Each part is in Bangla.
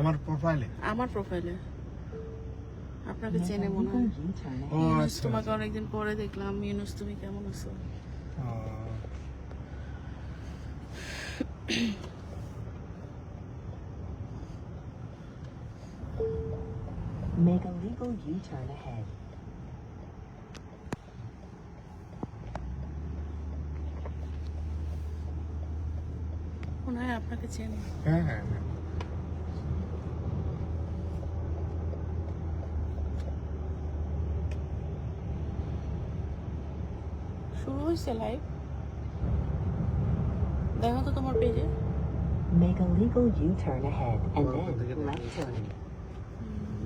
আমার প্রোফাইলে আপনাকে চেনে মনে হয়। ইউনুস, তোমাকে অনেকদিন পরে দেখলাম। ইউনুস, তুমি কেমন আছো? Make a legal U-turn ahead. মনে হয় আপনাকে চেনে। হ্যাঁ শুরু হয়েছে লাইভ, দেখো তো তোমার পেজে। Make a legal U-turn ahead and then left turn.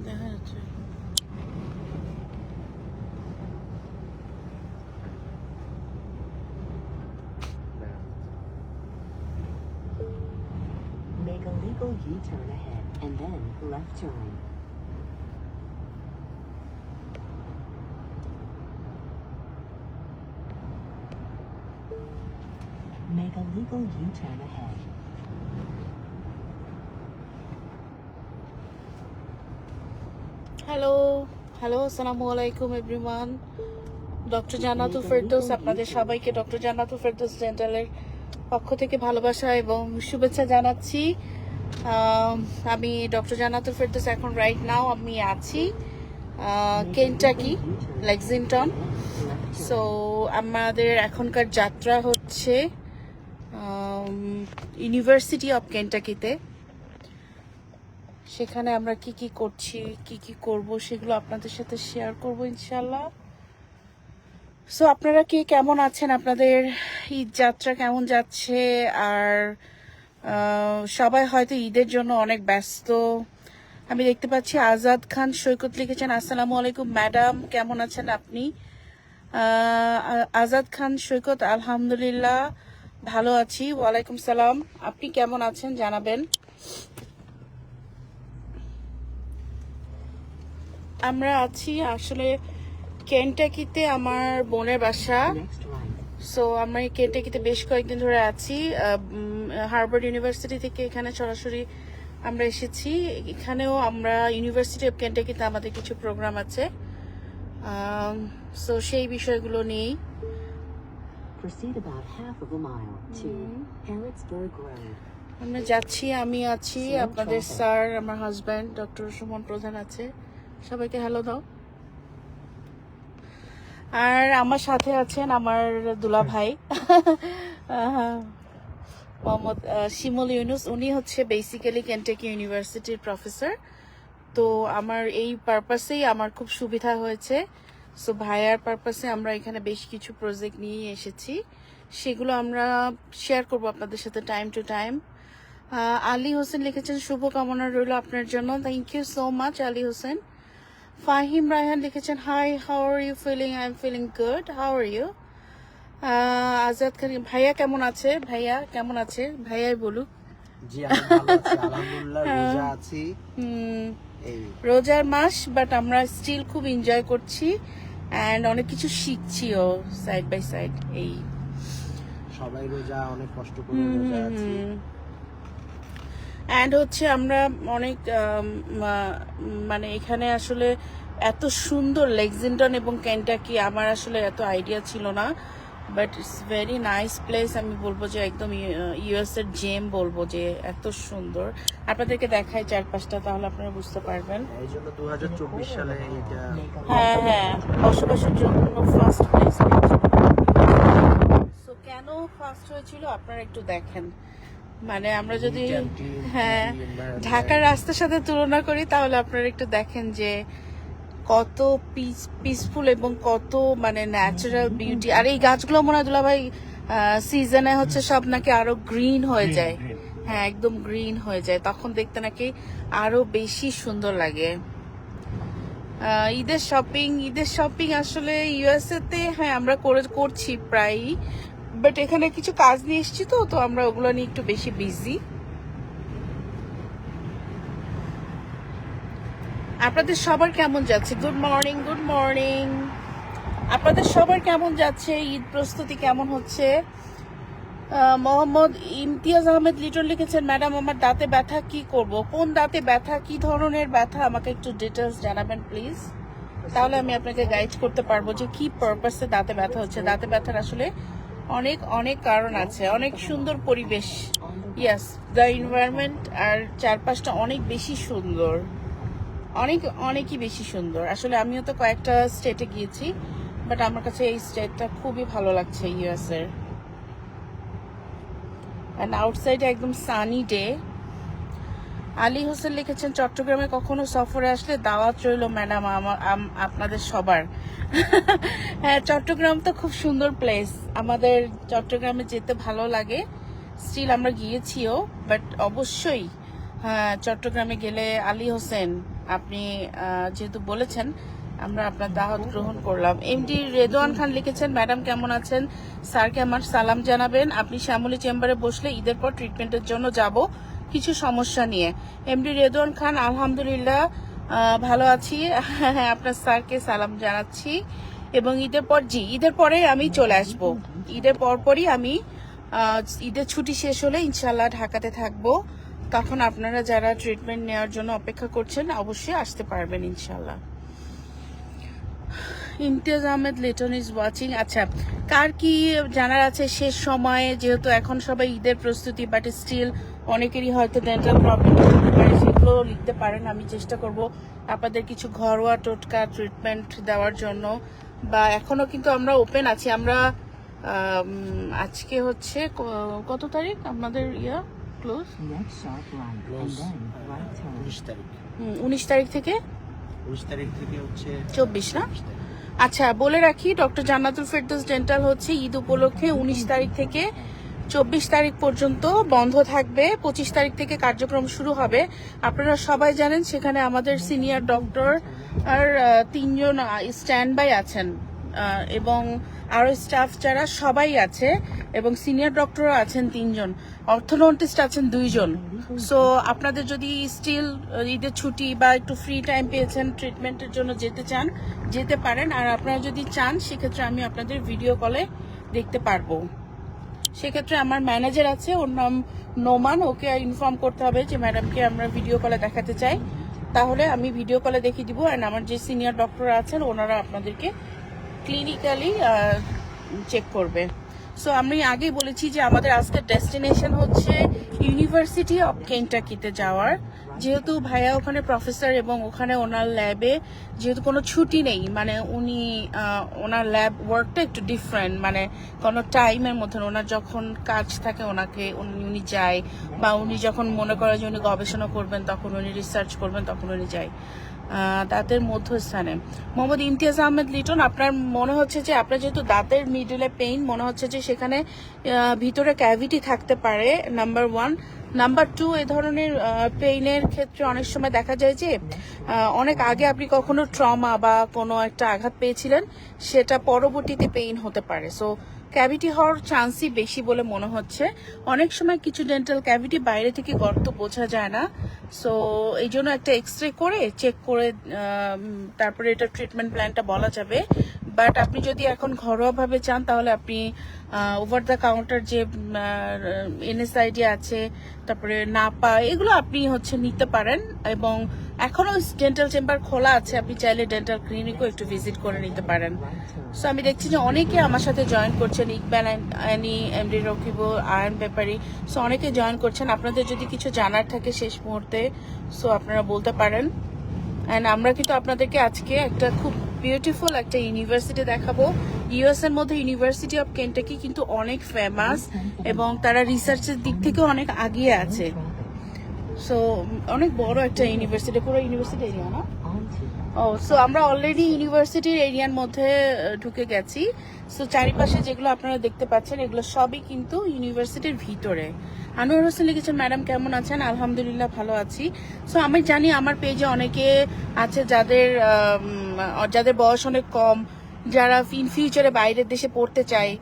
দেখা যাচ্ছে। Make a legal U-turn ahead and then left turn. Make a legal U-turn ahead. Hello আসসালামু আলাইকুম এভরিওয়ান। ডক্টর জান্নাতুল ফেরদৌস, আপনাদের সবাইকে ডক্টর জান্নাতুল ফেরদৌস ডেন্টালের পক্ষ থেকে ভালোবাসা এবং শুভেচ্ছা জানাচ্ছি। আমি ডক্টর জান্নাতুল ফেরদৌস, এখন রাইট নাও আমি আছি কেন্টাকি, লেক্সিংটন। সো আমাদের এখনকার যাত্রা হচ্ছে ইউনিভার্সিটি অফ কেন্টাকিতে। সেখানে আমরা কি কি করছি, কি কি করব, সেগুলো আপনাদের সাথে শেয়ার করব ইনশাল্লাহ। সো আপনারা কি কেমন আছেন? আপনাদের ঈদ যাত্রা কেমন যাচ্ছে? আর সবাই হয়তো ঈদের জন্য অনেক ব্যস্ত। আমি দেখতে পাচ্ছি আজাদ খান সৈকত লিখেছেন, আসসালামু আলাইকুম ম্যাডাম, কেমন আছেন আপনি? আজাদ খান সৈকত, আলহামদুলিল্লাহ ভালো আছি। ওয়ালাইকুম সালাম, আপনি কেমন আছেন জানাবেন। আমরা আছি আসলে কেন্টাকিতে, আমার বোনের বাসা। Next right. সো আমরা এই কেন্টাকিতে বেশ কয়েকদিন ধরে আছি। হার্ভার্ড ইউনিভার্সিটি থেকে এখানে সরাসরি আমরা এসেছি। এখানেও আমরা ইউনিভার্সিটি অফ কেন্টাকিতে আমাদের কিছু প্রোগ্রাম আছে। সো সেই বিষয়গুলো নিয়েই Proceed about half of a mile to Harrodsburg Road. আমরা যাচ্ছি। আমি আছি, আপনাদের স্যার, আমার হাজব্যান্ড ডক্টর সুমন প্রধান আছে। সবাইকে হ্যালো দাও। আর আমার সাথে আছেন আমার দুলা ভাই মোহাম্মদ শিমুল ইউনুস। উনি হচ্ছে বেসিক্যালি কেন্টাকি ইউনিভার্সিটির প্রফেসর। তো আমার এই পারপাসেই আমার খুব সুবিধা হয়েছে। সো ভাইয়ার পারপাসে আমরা এখানে বেশ কিছু প্রজেক্ট নিয়ে এসেছি, সেগুলো আমরা শেয়ার করব আপনাদের সাথে time to time. Ali Hossain লিখেছেন, শুভকামনা রইল আপনার জন্য। Thank you so much Ali Hossain. Fahim Raihan লিখেছেন, hi, how are you feeling? I am feeling good, how are you? Azad Khan, ভাইয়া কেমন আছে? ভাইয়া কেমন আছে? ভাইয়াই বলুক। জি আমি ভালো আছি আলহামদুলিল্লাহ, রোজা আছি। এই রোজার মাস, বাট আমরা স্টিল খুব এনজয় করছি অ্যান্ড অনেক কিছু শিখছিও সাইড বাই সাইড। এই সবাই রোজা, অনেক কষ্ট করে রোজা আছি। অ্যান্ড হচ্ছে আমরা অনেক মানে এখানে আসলে এত সুন্দর লেক্সিংটন এবং কেন্টাকি, আমার আসলে এত আইডিয়া ছিল না, but it's very nice place. আমি বলবো যে একদম ইউএস এর জেম বলবো, যে এত সুন্দর। আপনাদেরকে দেখাই চারপাশটা, তাহলে আপনারা বুঝতে পারবেন। এই জন্য 2024 সালে এটা হ্যাঁ, বসবাসের জন্য ফার্স্ট প্লেস। সো কেন ফার্স্ট হয়েছিল আপনারা একটু দেখেন। মানে আমরা যদি হ্যাঁ ঢাকার রাস্তার সাথে তুলনা করি, তাহলে আপনারা একটু দেখেন যে কত পিসফুল এবং কত মানে ন্যাচারাল বিউটি। আর এই গাছগুলো মনে হয় দুলাভাই সিজনে হচ্ছে সব নাকি আরো গ্রিন হয়ে যায়। হ্যাঁ, একদম গ্রিন হয়ে যায়, তখন দেখতে নাকি আরো বেশি সুন্দর লাগে। ঈদের শপিং আসলে ইউএসএ তে হ্যাঁ আমরা করছি প্রায়ই, বাট এখানে কিছু কাজ নিয়ে এসেছি, তো আমরা ওগুলো নিয়ে একটু বেশি বিজি। আপনাদের সবার কেমন যাচ্ছে? Good morning. আপনাদের সবার কেমন যাচ্ছে? ঈদ প্রস্তুতি কেমন হচ্ছে? মোহাম্মদ ইমতিয়াজ আহমেদ লিটন লিখেছেন, ম্যাডাম আমার দাঁতে ব্যথা, কি করব? কোন দাঁতে ব্যথা, কি ধরনের ব্যথা, আমাকে একটু ডিটেলস জানাবেন প্লিজ। তাহলে আমি আপনাকে গাইড করতে পারবো যে কি পারপাসে দাঁতে ব্যথা হচ্ছে। দাঁতে ব্যথার আসলে অনেক অনেক কারণ আছে। অনেক সুন্দর পরিবেশ, ইয়েস, দ্য এনভায়রনমেন্ট আর চারপাশটা অনেক বেশি সুন্দর, অনেকই বেশি সুন্দর। আসলে আমিও তো কয়েকটা স্টেটে গিয়েছি, বাট আমার কাছে এই স্টেটটা খুবই ভালো লাগছে, ইউএস এর। অ্যান্ড আউটসাইডে একদম সানি ডে। আলী হোসেন লিখেছেন, চট্টগ্রামে কখনো সফরে আসলে দাওয়াত রইল ম্যাডাম আপনাদের সবার। হ্যাঁ, চট্টগ্রাম তো খুব সুন্দর প্লেস, আমাদের চট্টগ্রামে যেতে ভালো লাগে। স্টিল আমরা গিয়েছিও, বাট অবশ্যই হ্যাঁ, চট্টগ্রামে গেলে আলী হোসেন আপনি যেহেতু বলেছেন, আমরা আপনার দাওয়াত গ্রহণ করলাম। এমডি রেদওয়ান খান লিখেছেন, ম্যাডাম কেমন আছেন, স্যারকে আমার সালাম জানাবেন। আপনি শ্যামলী চেম্বারে বসলে ঈদের পর ট্রিটমেন্টের জন্য যাব কিছু সমস্যা নিয়ে। এমডি রেদওয়ান খান, আলহামদুলিল্লাহ ভালো আছি। হ্যাঁ, আপনার স্যারকে সালাম জানাচ্ছি। এবং ঈদের পর, ঈদের পরে আমি চলে আসব। ঈদের পরপরই আমি ঈদের ছুটি শেষ হলে ইনশাল্লাহ ঢাকাতে থাকবো। তখন আপনারা যারা ট্রিটমেন্ট নেওয়ার জন্য অপেক্ষা করছেন অবশ্যই আসতে পারবেন ইনশাল্লাহ। Imtiaz Ahmed Liton is watching. আচ্ছা, কার কি জানার আছে শেষ সময়ে, যেহেতু এখন সবাই ঈদের প্রস্তুতি, বাট স্টিল অনেকেরই হয়তো ডেন্টাল প্রবলেম হতে পারে, সেগুলো লিখতে পারেন। আমি চেষ্টা করব আপনাদের কিছু ঘরোয়া টোটকা ট্রিটমেন্ট দেওয়ার জন্য। বা এখনো কিন্তু আমরা ওপেন আছি। আমরা আজকে হচ্ছে কত তারিখ আমাদের close? Next sharp right, and then right turn. 19 তারিখ। 19 তারিখ থেকে 19 তারিখ থেকে হচ্ছে 24 না? আচ্ছা, বলে রাখি, ডক্টর জান্নাতুল ফেরদৌস ডেন্টাল হচ্ছে ঈদ উপলক্ষে 19 তারিখ থেকে 24 তারিখ পর্যন্ত বন্ধ থাকবে। 25 তারিখ থেকে কার্যক্রম শুরু হবে। আপনারা সবাই জানেন সেখানে আমাদের সিনিয়র ডক্টর আর 3 জন স্ট্যান্ড বাই আছেন, এবং আরো স্টাফ যারা সবাই আছে, এবং সিনিয়র ডক্টরও আছেন 3 জন, অর্থোডন্টিস্ট আছেন 2 জন। সো আপনাদের যদি স্টিল ঈদের ছুটি বা একটু ফ্রি টাইম পেয়েছেন, ট্রিটমেন্টের জন্য যেতে চান, যেতে পারেন। আর আপনারা যদি চান সেক্ষেত্রে আমি আপনাদের ভিডিও কলে দেখতে পারবো। সেক্ষেত্রে আমার ম্যানেজার আছে, ওর নাম নোমান, ওকে ইনফর্ম করতে হবে যে ম্যাডামকে আমরা ভিডিও কলে দেখাতে চাই, তাহলে আমি ভিডিও কলে দেখিয়ে দিব। অ্যান্ড আমার যে সিনিয়র ডক্টর আছেন ওনারা আপনাদেরকে ক্লিনিক্যালি চেক করবে। সো আমি আগেই বলেছি যে আমাদের আজকের ডেস্টিনেশন হচ্ছে ইউনিভার্সিটি অফ কেন্টাকিতে যাওয়ার। যেহেতু ভাইয়া ওখানে প্রফেসর এবং ওখানে ওনার ল্যাবে যেহেতু কোনো ছুটি নেই, মানে উনি ওনার ল্যাব ওয়ার্কটা একটু ডিফারেন্ট, মানে কোনো টাইমের মধ্যে ওনার যখন কাজ থাকে ওনাকে উনি যায়, বা উনি যখন মনে করে যে উনি গবেষণা করবেন, তখন উনি রিসার্চ করবেন, তখন উনি যায় দাঁতের মধ্যস্থানে। মোহাম্মদ ইমতিয়াজ আহমেদ লিটন, আপনার মনে হচ্ছে যে আপনার যেহেতু দাঁতের মিডলে পেইন, মনে হচ্ছে যে সেখানে ভিতরে ক্যাভিটি থাকতে পারে, নাম্বার 1। নাম্বার 2, এ ধরনের পেইনের ক্ষেত্রে অনেক সময় দেখা যায় যে অনেক আগে আপনি কখনো ট্রমা বা কোনো একটা আঘাত পেয়েছিলেন, সেটা পরবর্তীতে পেইন হতে পারে। সো ক্যাভিটি হওয়ার চান্সই বেশি বলে মনে হচ্ছে। অনেক সময় কিছু ডেন্টাল ক্যাভিটি বাইরে থেকে গর্ত বোঝা যায় না, সো এই জন্য একটা এক্সরে করে চেক করে তারপরে এটা ট্রিটমেন্ট প্ল্যানটা বলা যাবে। বাট আপনি যদি এখন ঘরোয়াভাবে চান, তাহলে আপনি ওভার দ্য কাউন্টার যে এনএসআইডি আছে, তারপরে নাপা, এগুলো আপনি হচ্ছে নিতে পারেন। এবং এখনো ডেন্টাল চেম্বার খোলা আছে, আপনি চাইলে ডেন্টাল ক্লিনিকও একটু ভিজিট করে নিতে পারেন। সো আমি দেখছি যে অনেকে আমার সাথে জয়েন করছেন, ইকবাল অ্যানি, এমডি রকিবুল, আয়ন ব্যাপারী, সো অনেকে জয়েন করছেন। আপনাদের যদি কিছু জানার থাকে শেষ মুহূর্তে, সো আপনারা বলতে পারেন। অ্যান্ড আমরা কিন্তু আপনাদেরকে আজকে একটা খুব বিউটিফুল একটা ইউনিভার্সিটি দেখাবো। ইউএস এর মধ্যে ইউনিভার্সিটি অফ কেন্টাকি কিন্তু অনেক ফেমাস, এবং তারা রিসার্চের দিক থেকে অনেক আগিয়ে আছে। সো অনেক বড় একটা ইউনিভার্সিটি, পুরো ইউনিভার্সিটি এরিয়া না? সো আমরা অলরেডি ইউনিভার্সিটির এরিয়ার মধ্যে ঢুকে গেছি। সো চারিপাশে যেগুলো আপনারা দেখতে পাচ্ছেন এগুলো সবই কিন্তু ইউনিভার্সিটির ভিতরে। আনোয়ার হোসেন লিখেছেন, ম্যাডাম কেমন আছেন? আলহামদুলিল্লাহ ভালো আছি। সো আমি জানি আমার পেজে অনেকে আছে যাদের বয়স অনেক কম, যারা ইন ফিউচারে বাইরের দেশে পড়তে চায়,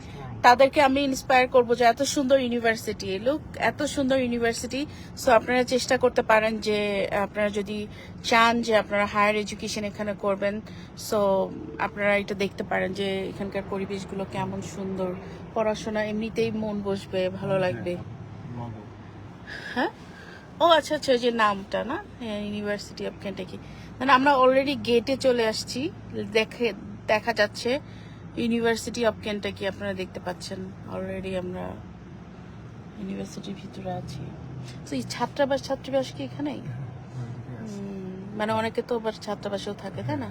তাদেরকে আমি ইন্সপায়ার করব যে এত সুন্দর ইউনিভার্সিটি, লুক এত সুন্দর ইউনিভার্সিটি। সো আপনারা চেষ্টা করতে পারেন যে আপনারা যদি চান যে আপনারা হায়ার এডুকেশন এখানে করবেন, সো আপনারা এটা দেখতে পারেন যে এখানকার পরিবেশগুলো কেমন সুন্দর, পড়াশোনা এমনিতেই মন বসবে, ভালো লাগবে। হ্যাঁ, ও আচ্ছা আচ্ছা, ওই যে নামটা না, ইউনিভার্সিটি অফ কেন্টাকি। মানে আমরা অলরেডি গেটে চলে আসছি, দেখা যাচ্ছে ইউনিভার্সিটি অফ কেন্টাকি, আপনারা দেখতে পাচ্ছেন অলরেডি আমরা ইউনিভার্সিটির ভিতরে আছি। তো এই ছাত্রাবাস কি এখানেই? মানে অনেকে তো আবার ছাত্রাবাসেও থাকে, তাই না?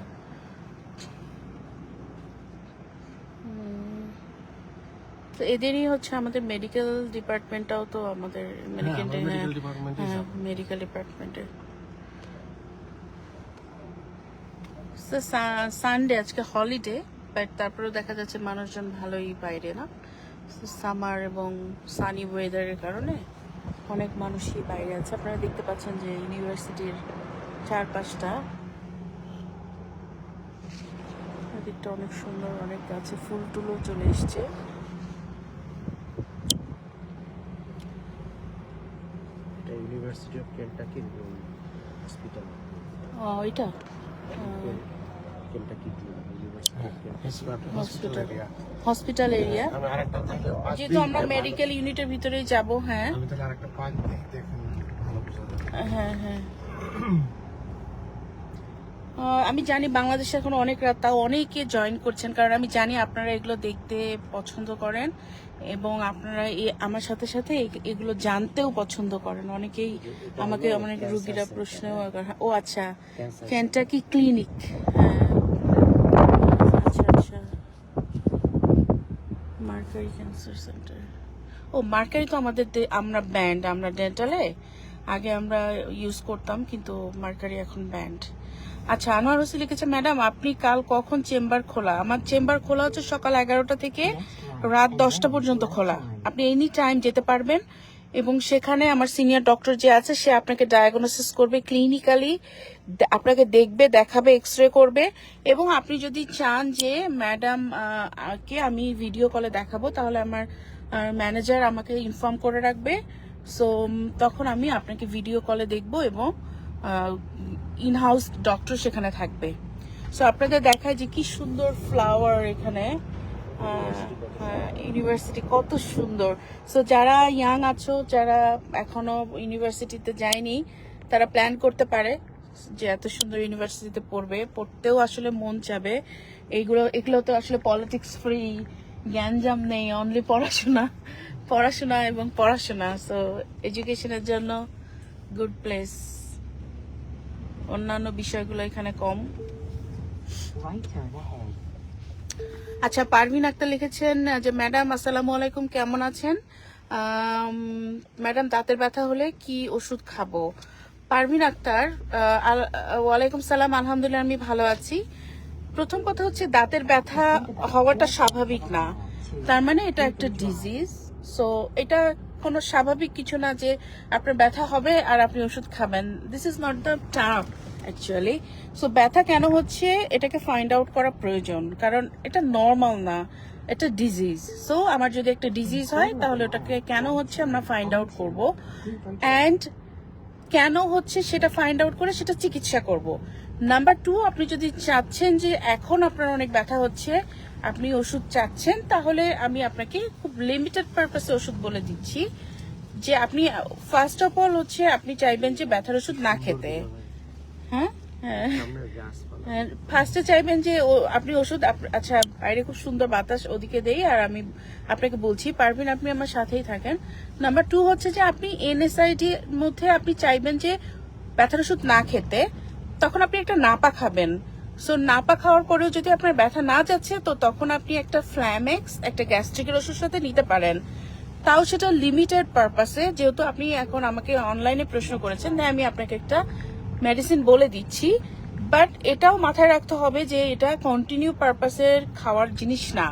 তো এদেরই হচ্ছে আমাদের মেডিকেল ডিপার্টমেন্টটাও তো আমাদের মেডিকেল ডিপার্টমেন্টের। সানডে আজকে হলিডে, বাট তারপরেও দেখা যাচ্ছে মানুষজন ভালোই বাইরে, না? সামার এবং সানি ওয়েদারের কারণে অনেক মানুষই বাইরে আছে। আপনারা দেখতে পাচ্ছেন যে ইউনিভার্সিটির চারপাশটা, দিকটা অনেক সুন্দর, অনেক গাছে ফুল টুলও চলে এসছে। এটা ইউনিভার্সিটি অফ কেন্টাকি হসপিটাল। ওইটা কেন্টাকি হসপিটাল, হসপিটাল এরিয়া। আমি আরেকটা যেহেতু আমরা মেডিকেল ইউনিটের ভিতরেই যাব। হ্যাঁ, আমি তাহলে আরেকটা পয়েন্ট দেখেন ভালো বুঝা যাবে। হ্যাঁ হ্যাঁ, আমি জানি বাংলাদেশে এখন অনেক রাত, তাও অনেকে জয়েন করছেন, কারণ আমি জানি আপনারা এগুলো দেখতে পছন্দ করেন এবং আপনারা আমার সাথে সাথে এগুলো জানতেও পছন্দ করেন। অনেকেই আমাকে অনেক রুগীরা প্রশ্ন, ও আচ্ছা, কেন্টাকি ক্লিনিক, আচ্ছা আচ্ছা, মার্কারি ক্যান্সার সেন্টার। ও মার্কারি তো আমাদের আমরা ব্যান্ড, আমরা ডেন্টালে আগে আমরা ইউজ করতাম, কিন্তু মার্কারি এখন ব্যান্ড। আচ্ছা, আনোয়ার হোসেন লিখেছে, ম্যাডাম আপনি কাল কখন চেম্বার খোলা? আমার চেম্বার খোলা হচ্ছে সকাল 11টা থেকে রাত 10টা পর্যন্ত খোলা। আপনি এনি টাইম যেতে পারবেন এবং সেখানে আমার সিনিয়র ডক্টর যে আছে সে আপনাকে ডায়াগনোসিস করবে, ক্লিনিক্যালি আপনাকে দেখবে, দেখাবে, এক্সরে করবে। এবং আপনি যদি চান যে ম্যাডাম কে আমি ভিডিও কলে দেখাবো, তাহলে আমার ম্যানেজার আমাকে ইনফর্ম করে রাখবে। সো তখন আমি আপনাকে ভিডিও কলে দেখবো এবং ইনহাউস ডক্টর সেখানে থাকবে। সো আপনাদের দেখায় যে কি সুন্দর ফ্লাওয়ার এখানে, ইউনিভার্সিটি কত সুন্দর। সো যারা ইয়াং আছো, যারা এখনো ইউনিভার্সিটিতে যায়নি, তারা প্ল্যান করতে পারে যে এত সুন্দর ইউনিভার্সিটিতে পড়তেও আসলে মন চাবে। এগুলো তো আসলে পলিটিক্স ফ্রি, জ্ঞানজাম নেই, অনলি পড়াশোনা এবং পড়াশোনা। সো এডুকেশনের জন্য গুড প্লেস। অন্যান্য বিষয়গুলো এখানে কম। Right turn ahead. আচ্ছা, পারভিন আক্তার লিখেছেন যে ম্যাডাম আসসালামু আলাইকুম, কেমন আছেন? ম্যাডাম দাঁতের ব্যথা হলে কি ওষুধ খাবো? পারভিন আক্তার, ওয়ালাইকুম সালাম, আলহামদুলিল্লাহ আমি ভালো আছি। প্রথম কথা হচ্ছে দাঁতের ব্যথা হওয়াটা স্বাভাবিক না, তার মানে এটা একটা ডিজিজ। সো এটা কোনো স্বাভাবিক কিছু না যে আপনার ব্যথা হবে আর আপনি ওষুধ খাবেন। This is not the term actually. So ব্যথা কেন হচ্ছে এটাকে ফাইন্ড আউট করা প্রয়োজন, কারণ এটা নর্মাল না, এটা ডিজিজ। সো আমার যদি একটা ডিজিজ হয় তাহলে ওটাকে কেন হচ্ছে আমরা ফাইন্ড আউট করব, অ্যান্ড কেন হচ্ছে সেটা ফাইন্ড আউট করে সেটা চিকিৎসা করব। নাম্বার 2, আপনি যদি চাচ্ছেন যে এখন আপনার অনেক ব্যথা হচ্ছে, আপনি ওষুধ চাচ্ছেন, তাহলে আমি আপনাকে খুব লিমিটেড পারপাসে ওষুধ বলে দিচ্ছি। যে আপনি ফার্স্ট অফ অল হচ্ছে আপনি চাইবেন যে ব্যথার ওষুধ না খেতে। হ্যাঁ হ্যাঁ, ফার্স্টে চাইবেন যে আপনি ওষুধ, আচ্ছা বাইরে খুব সুন্দর বাতাস, ওদিকে দেই আর আমি আপনাকে বলছি, পারবেন আপনি আমার সাথেই থাকেন। নাম্বার 2 হচ্ছে যে আপনি এনএসআইডির মধ্যে আপনি চাইবেন যে ব্যথার ওষুধ না খেতে, তখন আপনি একটা নাপা খাবেন। সো নাপা খাওয়ার পরেও যদি আপনার ব্যথা না যাচ্ছে, তো তখন আপনি একটা ফ্ল্যামেক্স, একটা গ্যাস্ট্রিকের ওষুধ সাথে নিতে পারেন, তাও সেটা লিমিটেড পারপাসে। যেহেতু আপনি এখন আমাকে অনলাইনে প্রশ্ন করেছেন, তাই আমি আপনাকে একটা মেডিসিন বলে দিচ্ছি। বাট এটাও মাথায় রাখতে হবে যে এটা কন্টিনিউ পারপাসের খাওয়ার জিনিস না।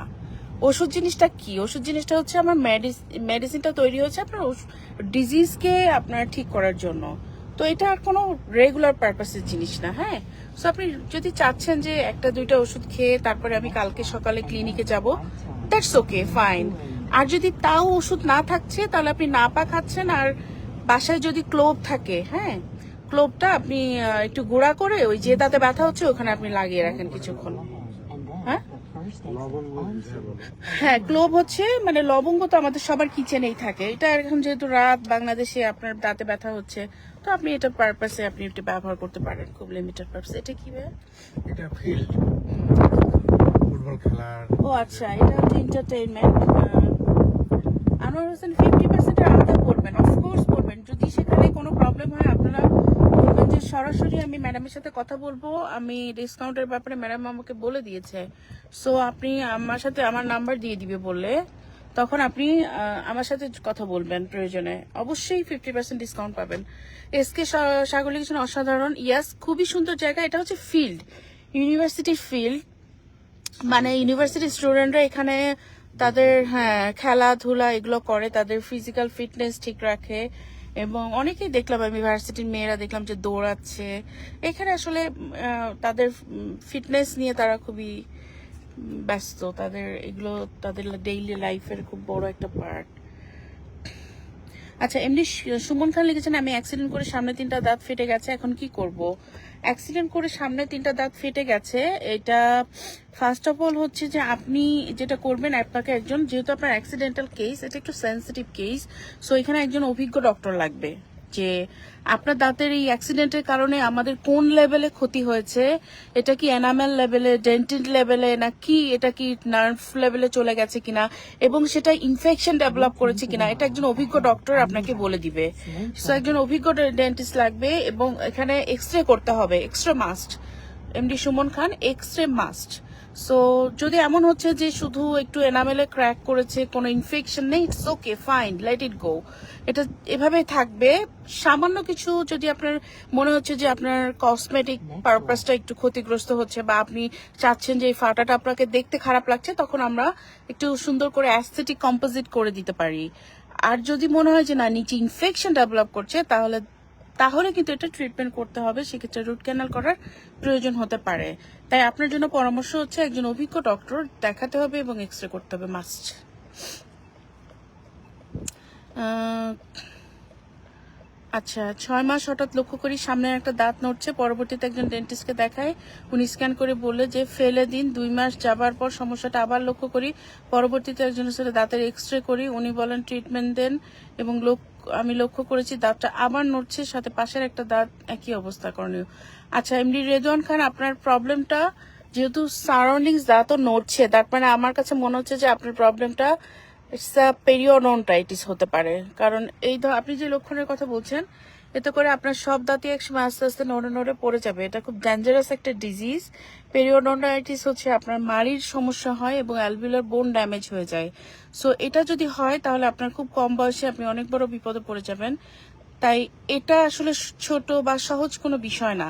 ওষুধ জিনিসটা কি? ওষুধ জিনিসটা হচ্ছে আমার মেডিসিনটা তৈরি হয়েছে আপনার ডিজিজকে আপনার ঠিক করার জন্য। তো এটা আর কোনো রেগুলার পারপাসের জিনিস না। হ্যাঁ, সো আপনি যদি চাচ্ছেন যে 1-2টা ওষুধ খেয়ে তারপরে আমি কালকে সকালে ক্লিনিকে যাব, দ্যাটস ওকে ফাইন। আর যদি তাও ওষুধ না থাকছে তাহলে আপনি নাপা খাচ্ছেন, আর বাসায় যদি ক্লোভ থাকে, হ্যাঁ ক্লোভটা আপনি একটু গুঁড়া করে ওই যে দাঁতে ব্যথা হচ্ছে ওখানে আপনি লাগিয়ে রাখেন কিছুক্ষণ। হ্যাঁ লবঙ্গ বলে। হ্যাঁ, ক্লোভ হচ্ছে মানে লবঙ্গ তো আমাদের সবার কিচেনেই থাকে। এটা এখন যেহেতু রাত বাংলাদেশে আপনার দাঁতে ব্যথা হচ্ছে, তো আপনি এটা পারপাসে আপনি এটা ব্যবহার করতে পারেন, খুব লিমিটেড পারপাসে। এটা কি ভাই? এটা ফিল্ড ফুটবল খেলার। ও আচ্ছা, এটা হচ্ছে এন্টারটেইনমেন্ট। আনোয়ার হোসেন 50% আলাদা করবেন, অফকোর্স করবেন। যদি সেখানে কোনো প্রবলেম হয় আপনারা বলবেন যে সরাসরি আমি ম্যাডামের সাথে কথা বলবো, আমি ডিসকাউন্টের ব্যাপারে ম্যাডাম আমাকে বলে দিয়েছে, সো আপনি আমার সাথে আমার নাম্বার দিয়ে দিবে বললে তখন আপনি আমার সাথে কথা বলবেন প্রয়োজনে, অবশ্যই 50% ডিসকাউন্ট পাবেন। এসকে সাগর লিখেছেন অসাধারণ, ইয়াস খুবই সুন্দর জায়গা। এটা হচ্ছে ফিল্ড, ইউনিভার্সিটির ফিল্ড, মানে ইউনিভার্সিটির স্টুডেন্টরা এখানে তাদের হ্যাঁ খেলাধুলা এগুলো করে, তাদের ফিজিক্যাল ফিটনেস ঠিক রাখে, এবং অনেকেই দেখলাম আমি ভার্সিটির মেয়েরা দেখলাম যে দৌড়াচ্ছে এখানে। আসলে তাদের ফিটনেস নিয়ে তারা খুবই ব্যস্ত, তাদের এগুলো তাদের ডেইলি লাইফের খুব বড় একটা পার্ট। আচ্ছা, এমনি সুমন খান লিখেছেন আমি অ্যাক্সিডেন্ট করে সামনে 3টা দাঁত ফেটে গেছে, এখন কি করব? অ্যাক্সিডেন্ট করে সামনে 3টা দাঁত ফেটে গেছে, এটা ফার্স্ট অফ অল হচ্ছে যে আপনি যেটা করবেন, আপনাকে একজন, যেহেতু আপনার অ্যাক্সিডেন্টাল কেস, এটা একটু সেন্সিটিভ কেস, সো এখানে একজন অভিজ্ঞ ডক্টর লাগবে যে আপনার দাঁতের এই অ্যাক্সিডেন্টের কারণে আমাদের কোন লেভেলে ক্ষতি হয়েছে, এটা কি এনামেল লেভেলে, ডেন্টিন লেভেলে, নাকি এটা কি নার্ভ লেভেলে চলে গেছে কিনা, এবং সেটা ইনফেকশন ডেভেলপ করেছে কিনা, এটা একজন অভিজ্ঞ ডক্টর আপনাকে বলে দিবে। সো একজন অভিজ্ঞ ডেন্টিস্ট লাগবে, এবং এখানে এক্সরে করতে হবে, এক্সরে মাস্ট। এমডি সুমন খান, এক্সরে মাস্ট। সো যদি এমন হচ্ছে যে শুধু একটু এনামেলে ক্র্যাক করেছে, কোনো ইনফেকশন নেই, it's okay fine, let it go, এটা এভাবে থাকবে। সামান্য কিছু যদি আপনার মনে হচ্ছে যে আপনার কসমেটিক পারপাসটা একটু ক্ষতিগ্রস্ত হচ্ছে, বা আপনি চাচ্ছেন যে এই ফাটাটা আপনাকে দেখতে খারাপ লাগছে, তখন আমরা একটু সুন্দর করে অ্যাস্থেটিক কম্পোজিট করে দিতে পারি। আর যদি মনে হয় যে না নিচে ইনফেকশন ডেভেলপ করছে, তাহলে কিন্তু এটা ট্রিটমেন্ট করতে হবে, সেক্ষেত্রে রুট ক্যানাল করার প্রয়োজন হতে পারে। তাই আপনার জন্য পরামর্শ হচ্ছে একজন অভিজ্ঞ ডক্টর দেখাতে হবে এবং এক্সরে করতে হবে মাস্ট। আচ্ছা, 6 মাস হঠাৎ লক্ষ্য করি সামনে একটা দাঁত নড়ছে, পরবর্তীতে একজন ডেন্টিস্টকে দেখাই, উনি স্ক্যান করে বললে যে ফেলে দিন। 2 মাস যাবার পর সমস্যাটা আবার লক্ষ্য করি, পরবর্তীতে একজনের সাথে দাঁতের এক্সরে করি, উনি বলেন ট্রিটমেন্ট দেন, এবং আমি লক্ষ্য করেছি দাঁতটা আবার নড়ছে, সাথে পাশের একটা দাঁত একই অবস্থা করণীয়। আচ্ছা, এমডি রেদওয়ান খান, আপনার প্রবলেমটা যেহেতু সারাউন্ডিংস দাঁতও নড়ছে, তার মানে আমার কাছে মনে হচ্ছে যে আপনার প্রবলেমটা ইটস আ পেরিওডন্টাইটিস হতে পারে। কারণ এই আপনি যে লক্ষণের কথা বলছেন, এতে করে আপনার সব দাঁতই একসময় আস্তে আস্তে নড়ে নড়ে পড়ে যাবে। এটা খুব ডেঞ্জারাস একটা ডিজিজ। পেরিওডন্টাইটিস হচ্ছে আপনার মাড়ির সমস্যা হয় এবং অ্যালভিউলার বোন ড্যামেজ হয়ে যায়। সো এটা যদি হয় তাহলে আপনার খুব কম বয়সে আপনি অনেক বড় বিপদে পড়ে যাবেন। তাই এটা আসলে ছোট বা সহজ কোনো বিষয় না।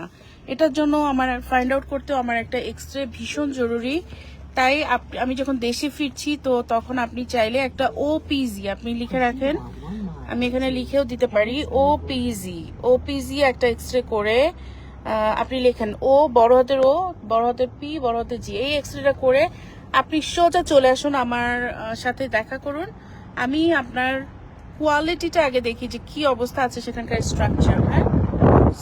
এটার জন্য আমার ফাইন্ড আউট করতেও আমার একটা এক্সরে ভীষণ জরুরি। তাই আমি যখন দেশে ফিরছি, তো তখন আপনি চাইলে একটা ওপিজি আপনি লিখে রাখেন, আমি এখানে লিখেও দিতে পারি, ওপিজি একটা এক্সরে করে আপনি লেখেন ও বড় হাতের পি বড় হাতের জি, এই এক্সরেটা করে আপনি সোজা চলে আসুন আমার সাথে দেখা করুন। আমি আপনার কোয়ালিটিটা আগে দেখি যে কি অবস্থা আছে সেখানকার স্ট্রাকচার, হ্যাঁ।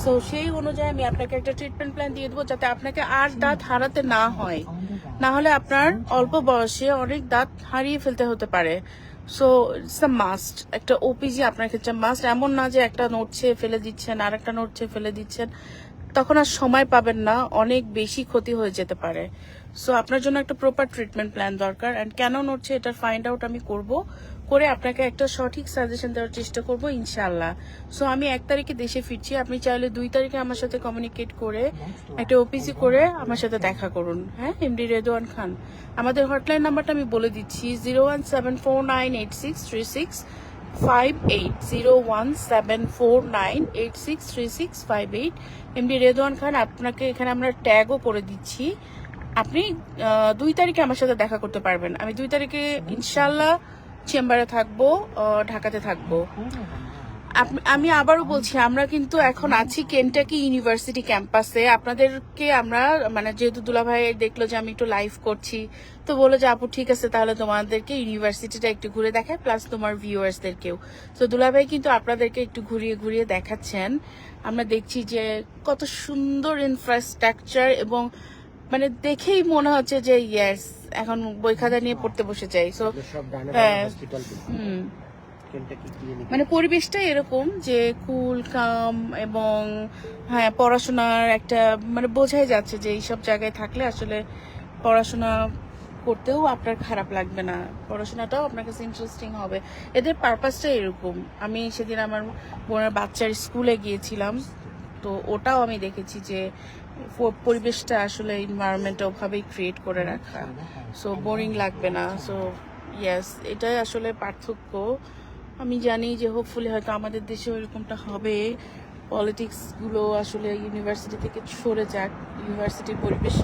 সো সেই অনুযায়ী আমি আপনাকে একটা ট্রিটমেন্ট প্ল্যান দিয়ে দেবো, যাতে আপনাকে আর দাঁত হারাতে না হয়, না হলে আপনার অল্প বয়সে অনেক দাঁত হারিয়ে ফেলতে হতে পারে। সো ইটস আ মাস্ট, একটা ওপিজি আপনার ক্ষেত্রে মাস্ট। এমন না যে একটা নড়ছে ফেলে দিচ্ছেন, আর একটা নড়ছে ফেলে দিচ্ছেন, তখন আর সময় পাবেন না, অনেক বেশি ক্ষতি হয়ে যেতে পারে। সো আপনার জন্য একটা প্রপার ট্রিটমেন্ট প্ল্যান দরকার, অ্যান্ড কেন নড়ছে এটার ফাইন্ড আউট আমি করে আপনাকে একটা সঠিক সাজেশন দেওয়ার চেষ্টা করব ইনশাআল্লাহ। সো আমি 1 তারিখে দেশে ফিরছি, আপনি চাইলে 2 তারিখে আমার সাথে কমিউনিকেট করে একটা ওপিসি করে আমার সাথে দেখা করুন, হ্যাঁ। এমডি রেদওয়ান খান, আমাদের হটলাইন নাম্বারটা আমি বলে দিচ্ছি, 01749863658, 01749863658। এমডি রেদওয়ান খান, আপনাকে এখানে আমরা ট্যাগও করে দিচ্ছি। আপনি 2 তারিখে আমার সাথে দেখা করতে পারবেন। আমি 2 তারিখে ইনশাআল্লাহ চেম্বারে থাকবো, ঢাকাতে থাকবো। আমি আবারও বলছি আমরা কিন্তু এখন আছি কেন্টাকি ইউনিভার্সিটি ক্যাম্পাসে। আপনাদেরকে আমরা মানে যেহেতু দুলাভাই দেখলো যে আমি একটু লাইভ করছি, তো বললো যে আপু ঠিক আছে তাহলে তোমাদেরকে ইউনিভার্সিটিটা একটু ঘুরে দেখায়, প্লাস তোমার ভিউয়ার্সদেরকেও। তো দুলাভাই কিন্তু আপনাদেরকে একটু ঘুরিয়ে ঘুরিয়ে দেখাচ্ছেন। আমরা দেখছি যে কত সুন্দর ইনফ্রাস্ট্রাকচার, এবং মানে দেখেই মনে হচ্ছে যে ইয়েস এখন বই খাতা নিয়ে পড়তে বসে যাই। সো সব ডানে হ্যাঁ, হসপিটাল হুম, কেন্টাকি ক্লিনিক মানে পরিবেশটা এরকম যে কুল কাম, এবং হ্যাঁ পড়াশোনার একটা মানে বোঝাই যাচ্ছে যে এইসব জায়গায় থাকলে আসলে পড়াশোনা করতেও আপনার খারাপ লাগবে না, পড়াশোনাটাও আপনার কাছে ইন্টারেস্টিং হবে। এদের পারপাসটা এরকম। আমি সেদিন আমার বোনের বাচ্চার স্কুলে গিয়েছিলাম, তো ওটাও আমি দেখেছি যে পরিবেশটা আসলে এনভায়রনমেন্টটা ওভাবেই ক্রিয়েট করে রাখা, সো বোরিং লাগবে না। সো ইয়েস, এটাই আসলে পার্থক্য। আমি জানি যে হোপফুলি হয়তো আমাদের দেশে এরকমটা হবে, পলিটিক্স গুলো আসলে ইউনিভার্সিটি থেকে সরে যাক, ইউনিভার্সিটির পরিবেশ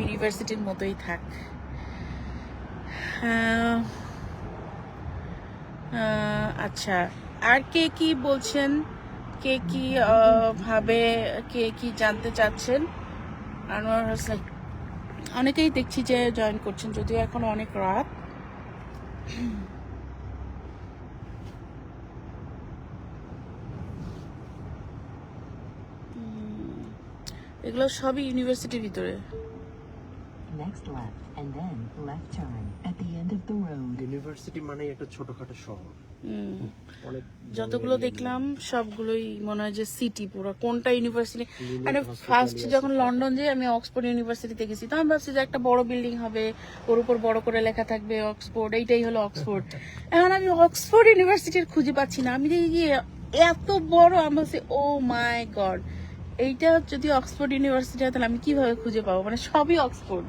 ইউনিভার্সিটির মতোই থাক। আচ্ছা, আর কে কি বলছেন, কে কি ভাবে, কে কি জানতে চাচ্ছেন? আনোয়ার হোসেন, অনেকেই দেখছি যে জয়েন করছেন, যদিও এখন অনেক রাত। এগুলো সবই ইউনিভার্সিটির ভিতরে। Next left, and then left turn at the end of the road. University মানে একটা ছোটখাটো শহর। অনেক যতগুলো দেখলাম সবগুলোই মনে হয় যে সিটি পুরো। কোনটা ইউনিভার্সিটি, মানে ফার্স্ট যখন লন্ডন যাই আমি অক্সফোর্ড ইউনিভার্সিটিতে গেছি, তো আমি ভাবছি যে একটা বড় বিল্ডিং হবে, ওর উপর বড় করে লেখা থাকবে অক্সফোর্ড, এইটাই হলো অক্সফোর্ড। এখন আমি অক্সফোর্ড ইউনিভার্সিটির খুঁজে পাচ্ছি না, আমি দেখি গিয়ে এত বড়, আমি বলছি ও মাই গড, এইটা যদি অক্সফোর্ড ইউনিভার্সিটি হয় তাহলে আমি কিভাবে খুঁজে পাবো? মানে সবই অক্সফোর্ড,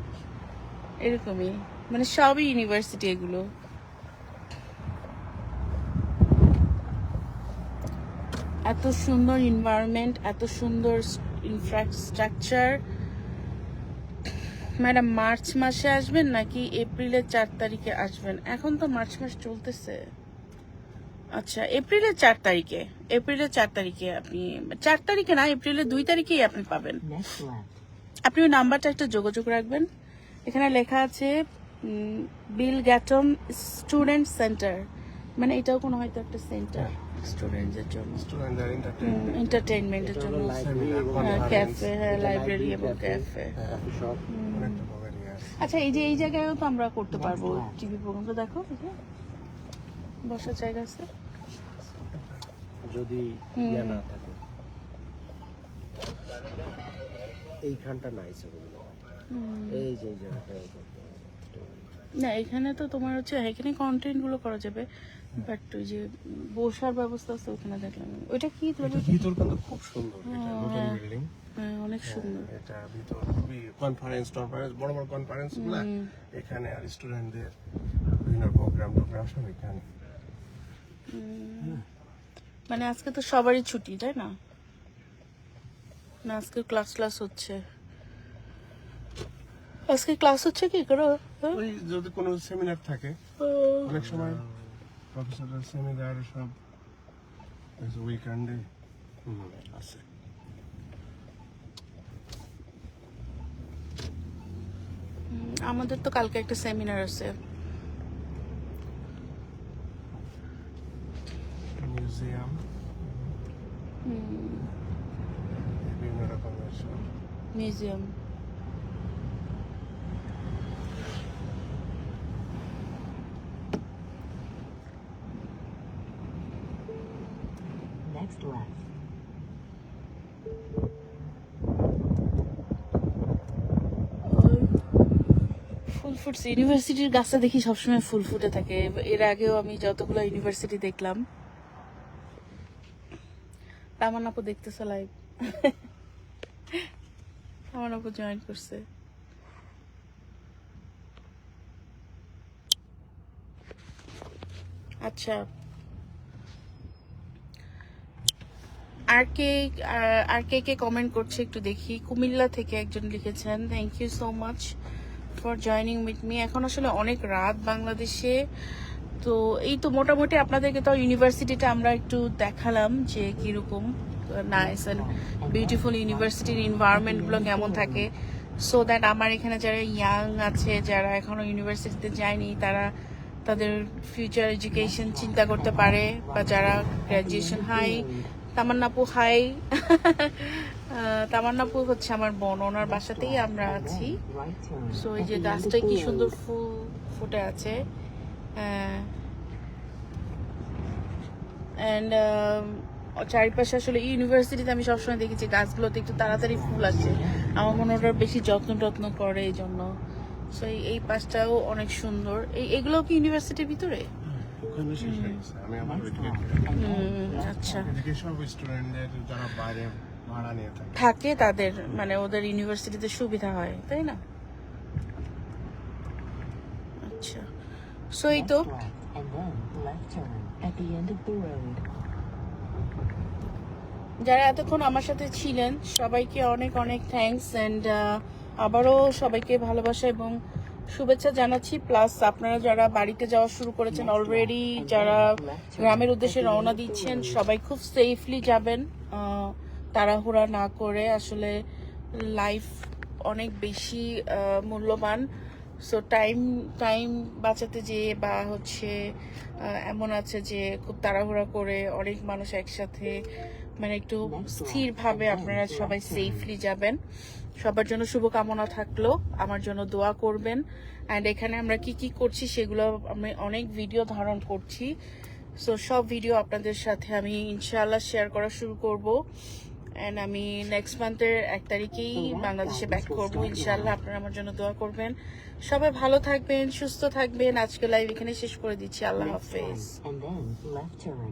এরকমই, মানে সবই ইউনিভার্সিটি এগুলো। এত সুন্দর এনভায়রনমেন্ট, এত সুন্দর ইনফ্রাস্ট্রাকচার। ম্যাডাম মার্চ মাসে আসবেন নাকি এপ্রিলের 4 তারিখে আসবেন? এখন তো মার্চ মাস চলতেছে। আচ্ছা, এপ্রিলের 4 তারিখে, এপ্রিলের 4 তারিখে আপনি, 4 তারিখে না, এপ্রিলের 2 তারিখেই আপনি পাবেন। Next left. আপনি ওই নাম্বারটা একটা যোগাযোগ রাখবেন, এখানে লেখা আছে বিল গ্যাটন স্টুডেন্ট সেন্টার, মানে এটাও কোনো হয়তো একটা সেন্টার স্টুডেন্টদের জন্য, স্টুডেন্টদের এন্টারটেইনমেন্টের জন্য, ক্যাফে, হ্যাঁ লাইব্রেরি এবং ক্যাফে। Coffee shop. অনেকটা পাবেন, yes. আচ্ছা, এই যে এই জায়গায়ও তো আমরা করতে পারবো টিভি প্রোগ্রাম, তো দেখো এই যে বসার জায়গা আছে। যদি ইয়া না থাকে এইখানটা নাইস হবে মনে হয়। এই যে এই জায়গাটা না, এখানে তো তোমার হচ্ছে এখানে কন্টেন্ট গুলো করা যাবে, বাট ওই যে বসার ব্যবস্থা আছে ওখানে দেখলাম। ওইটা কি এটা ধরবে? ভিতর কিন্তু খুব সুন্দর, এটা নতুন বিল্ডিং। হ্যাঁ, অনেক সুন্দর। এটা ভিতর খুবই কনফারেন্স বড় বড় কনফারেন্স গুলা এখানে, আর স্টুডেন্টদের বিভিন্ন প্রোগ্রাম সব এখানে। মানে আজকে তো সবারই ছুটি, তাই না? না আজকে ক্লাস হচ্ছে, আজকে ক্লাস হচ্ছে কি করো? ওই যদি কোনো সেমিনার থাকে, অনেক সময় প্রফেসরের সেমিনার সব উইকেন্ডে আছে। আমাদের তো কালকে একটা সেমিনার আছে। মিউজিয়াম, বিভিন্ন রকমের সব। মিউজিয়াম। Next left. ফুল ফুটছে, ইউনিভার্সিটির গাছটা দেখি সবসময় ফুল ফুটে থাকে। এর আগেও আমি যতগুলো ইউনিভার্সিটি দেখলাম। তামান আপু দেখতেছে লাইভ, তামান আপু জয়েন করছে। আচ্ছা, আর কে কে কমেন্ট করছে একটু দেখি। কুমিল্লা থেকে একজন লিখেছেন, thank you so much for joining with me. এখন আসলে অনেক রাত বাংলাদেশে, তো এই তো মোটামুটি আপনাদেরকে তো ইউনিভার্সিটিটা আমরা একটু দেখালাম যে কিরকম নাইস অ্যান্ড বিউটিফুল ইউনিভার্সিটির এনভায়রনমেন্টগুলো কেমন থাকে, সো দ্যাট আমার এখানে যারা ইয়াং আছে, যারা এখনো ইউনিভার্সিটিতে যায়নি, তারা তাদের ফিউচার এডুকেশন চিন্তা করতে পারে, বা যারা গ্র্যাজুয়েশন হাই, তামান্নাপু হাই। তামান্নাপু হচ্ছে আমার বোন, ওনার বাসাতেই আমরা আছি। Right turn. সো এই যে At the end of গাছটায় the কি road. সুন্দর ফুল ফুটে আছে। অ্যান্ড চারিপাশে আসলে ইউনিভার্সিটিতে আমি সবসময় দেখি যে গাছগুলোতে একটু তাড়াতাড়ি ফুল আসে, আমার মনে হয় ওরা বেশি যত্ন করে এই জন্য। সো এই পাশটাও অনেক সুন্দর। এগুলো কি ইউনিভার্সিটির ভিতরে? ওখানে শেষ হয়ে গেছে। আমি আমার আচ্ছা, এডুকেশন স্টুডেন্টদের যারা বাইরে ভাড়া নিয়ে থাকে থাকে তাদের মানে ওদের ইউনিভার্সিটিতে সুবিধা হয়, তাই না? আচ্ছা, সো এই তো Next left, and then left turn. At the end of the road. যারা এতক্ষণ আমার সাথে ছিলেন সবাইকে অনেক অনেক থ্যাঙ্কস, অ্যান্ড আবারও সবাইকে ভালোবাসা এবং শুভেচ্ছা জানাচ্ছি। প্লাস আপনারা যারা বাড়িতে যাওয়া শুরু করেছেন অলরেডি, যারা গ্রামের উদ্দেশ্যে রওনা দিচ্ছেন, সবাই খুব সেফলি যাবেন, তাড়াহুড়া না করে। আসলে লাইফ অনেক বেশি মূল্যবান, সো টাইম বাঁচাতে যেয়ে বা হচ্ছে এমন আছে যে খুব তাড়াহুড়া করে অনেক মানুষ একসাথে, মানে একটু স্থিরভাবে আপনারা সবাই সেফলি যাবেন। সবার জন্য শুভকামনা থাকলো, আমার জন্য দোয়া করবেন। অ্যান্ড এখানে আমরা কি কি করছি সেগুলো আমি অনেক ভিডিও ধারণ করছি, সো সব ভিডিও আপনাদের সাথে আমি ইনশাআল্লাহ শেয়ার করা শুরু করব। অ্যান্ড আমি নেক্সট মান্থের 1 তারিখেই বাংলাদেশে ব্যাক করবো ইনশাআল্লাহ। আপনারা আমার জন্য দোয়া করবেন। সবাই ভালো থাকবেন, সুস্থ থাকবেন। আজকে লাইভ এখানে শেষ করে দিচ্ছি। আল্লাহ Next হাফেজ। left, and then left turn.